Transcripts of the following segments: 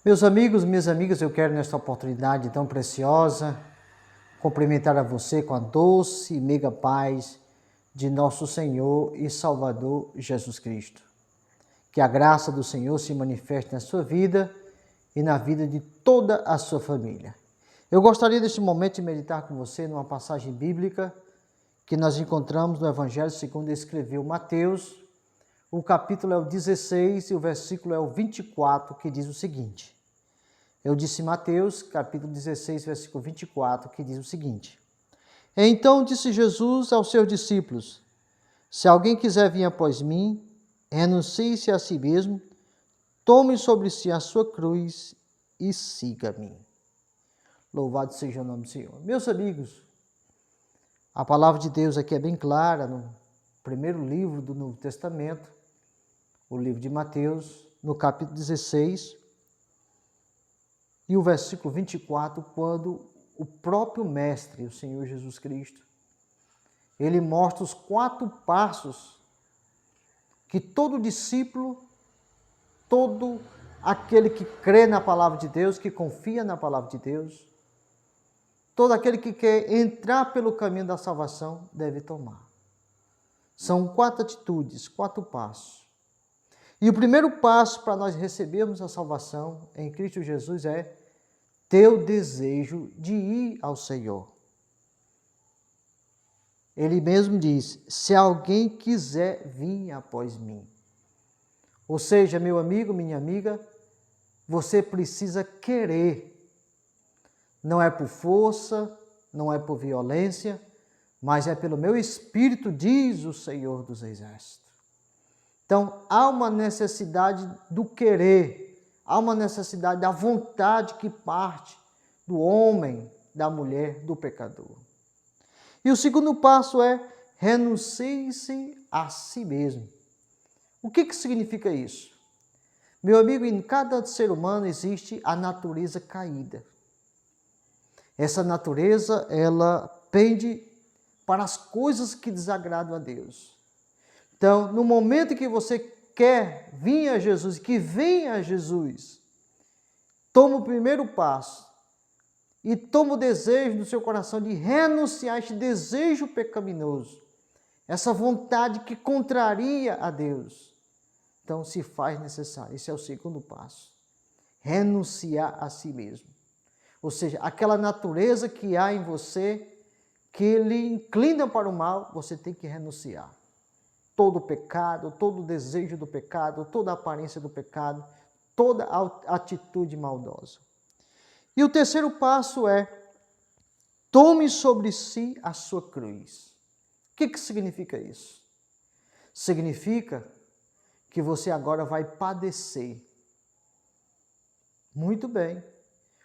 Meus amigos, minhas amigas, eu quero nesta oportunidade tão preciosa cumprimentar a você com a doce e meiga paz de nosso Senhor e Salvador Jesus Cristo. Que a graça do Senhor se manifeste na sua vida e na vida de toda a sua família. Eu gostaria neste momento de meditar com você numa passagem bíblica que nós encontramos no Evangelho segundo escreveu Mateus. O capítulo é o 16 e o versículo é o 24, que diz o seguinte. Eu disse Mateus, capítulo 16, versículo 24, que diz o seguinte. Então disse Jesus aos seus discípulos, se alguém quiser vir após mim, renuncie-se a si mesmo, tome sobre si a sua cruz e siga-me. Louvado seja o nome do Senhor. Meus amigos, a palavra de Deus aqui é bem clara, no primeiro livro do Novo Testamento, o livro de Mateus, no capítulo 16, e o versículo 24, quando o próprio Mestre, o Senhor Jesus Cristo, ele mostra os 4 passos que todo discípulo, todo aquele que crê na palavra de Deus, que confia na palavra de Deus, todo aquele que quer entrar pelo caminho da salvação deve tomar. São 4 atitudes, 4 passos. E o primeiro passo para nós recebermos a salvação em Cristo Jesus é ter o desejo de ir ao Senhor. Ele mesmo diz, se alguém quiser vir após mim. Ou seja, meu amigo, minha amiga, você precisa querer. Não é por força, não é por violência, mas é pelo meu espírito, diz o Senhor dos Exércitos. Então, há uma necessidade do querer, há uma necessidade da vontade que parte do homem, da mulher, do pecador. E o segundo passo é renuncie-se a si mesmo. O que significa isso? Meu amigo, em cada ser humano existe a natureza caída. Essa natureza, ela pende para as coisas que desagradam a Deus. Então, no momento que você quer vir a Jesus, que venha a Jesus, toma o primeiro passo e toma o desejo no seu coração de renunciar a este desejo pecaminoso, essa vontade que contraria a Deus. Então, se faz necessário. Esse é o segundo passo. Renunciar a si mesmo. Ou seja, aquela natureza que há em você, que lhe inclina para o mal, você tem que renunciar. Todo o pecado, todo o desejo do pecado, toda a aparência do pecado, toda a atitude maldosa. E o terceiro passo é, tome sobre si a sua cruz. O que significa isso? Significa que você agora vai padecer. Muito bem.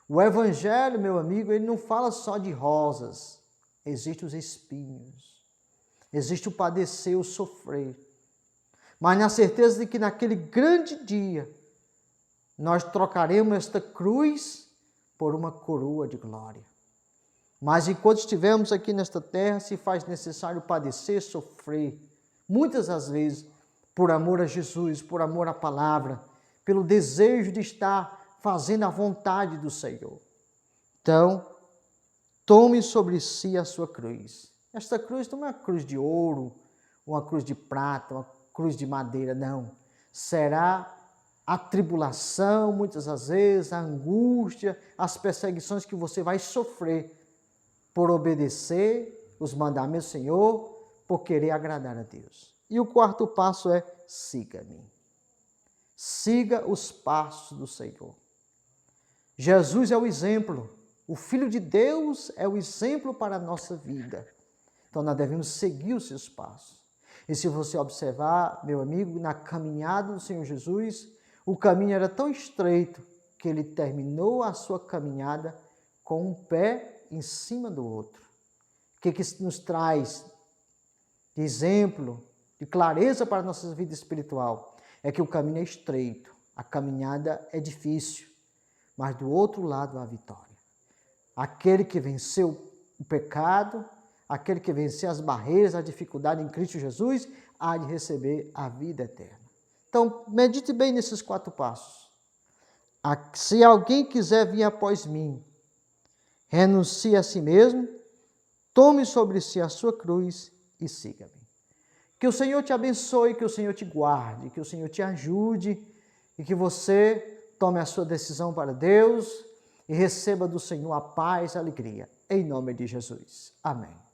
O Evangelho, meu amigo, ele não fala só de rosas. Existem os espinhos. Existe o padecer, o sofrer. Mas na certeza de que naquele grande dia, nós trocaremos esta cruz por uma coroa de glória. Mas enquanto estivermos aqui nesta terra, se faz necessário padecer, sofrer. Muitas das vezes, por amor a Jesus, por amor à palavra, pelo desejo de estar fazendo a vontade do Senhor. Então, tome sobre si a sua cruz. Esta cruz não é uma cruz de ouro, uma cruz de prata, uma cruz de madeira, não. Será a tribulação, muitas das vezes, a angústia, as perseguições que você vai sofrer por obedecer os mandamentos do Senhor, por querer agradar a Deus. E o quarto passo é, siga-me. Siga os passos do Senhor. Jesus é o exemplo. O Filho de Deus é o exemplo para a nossa vida. Então, nós devemos seguir os seus passos. E se você observar, meu amigo, na caminhada do Senhor Jesus, o caminho era tão estreito que ele terminou a sua caminhada com um pé em cima do outro. O que nos traz de exemplo, de clareza para a nossa vida espiritual? É que o caminho é estreito, a caminhada é difícil, mas do outro lado há a vitória. Aquele que venceu o pecado, aquele que venceu as barreiras, a dificuldade em Cristo Jesus, há de receber a vida eterna. Então, medite bem nesses 4 passos. Se alguém quiser vir após mim, renuncie a si mesmo, tome sobre si a sua cruz e siga-me. Que o Senhor te abençoe, que o Senhor te guarde, que o Senhor te ajude e que você tome a sua decisão para Deus e receba do Senhor a paz e a alegria. Em nome de Jesus. Amém.